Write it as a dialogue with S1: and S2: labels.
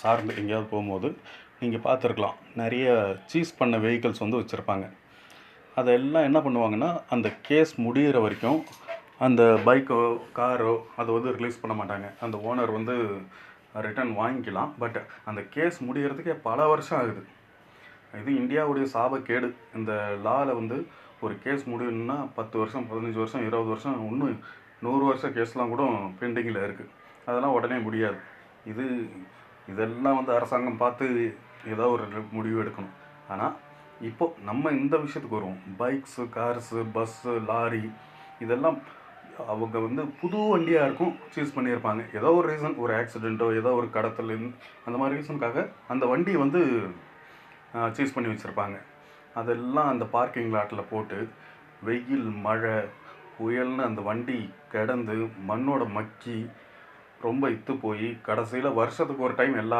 S1: சார்ந்து எங்கேயாவது போகும்போது நீங்கள் பார்த்துருக்கலாம், நிறைய சீஸ் பண்ண வெஹிக்கிள்ஸ் வந்து வச்சுருப்பாங்க. அதெல்லாம் என்ன பண்ணுவாங்கன்னா, அந்த கேஸ் முடியிற வரைக்கும் அந்த பைக்கோ காரோ அதை வந்து ரிலீஸ் பண்ண மாட்டாங்க. அந்த ஓனர் வந்து ரிட்டர்ன் வாங்கிக்கலாம். பட் அந்த கேஸ் முடிகிறதுக்கே பல வருஷம் ஆகுது. இது இந்தியாவுடைய சாபக்கேடு. இந்த லாவில் வந்து ஒரு கேஸ் முடியணும்னா 10 வருஷம், 15 வருஷம், 20 வருஷம், இன்னும் 100 வருஷம் கேஸ்லாம் கூட பெண்டிங்கில் இருக்குது. அதெல்லாம் உடனே முடியாது. இதெல்லாம் வந்து அரசாங்கம் பார்த்து ஏதோ ஒரு முடிவு எடுக்கணும். ஆனால் இப்போது நம்ம இந்த விஷயத்துக்கு வருவோம். பைக்ஸு, கார்ஸு, பஸ்ஸு, லாரி, இதெல்லாம் அவங்க வந்து புது வண்டியாக இருக்கும், சீஸ் பண்ணியிருப்பாங்க. ஏதோ ஒரு ரீசன், ஒரு ஆக்சிடெண்ட்டோ ஏதோ ஒரு கடத்தல் அந்த மாதிரி ரீசனுக்காக அந்த வண்டியை வந்து சீஸ் பண்ணி வச்சுருப்பாங்க. அதெல்லாம் அந்த பார்க்கிங் லாட்டில் போட்டு வெயில், மழை, புயல்னு அந்த வண்டி கிடந்து மண்ணோட மக்கி ரொம்ப இத்து போய் கடைசியில் வருஷத்துக்கு ஒரு டைம் எல்லா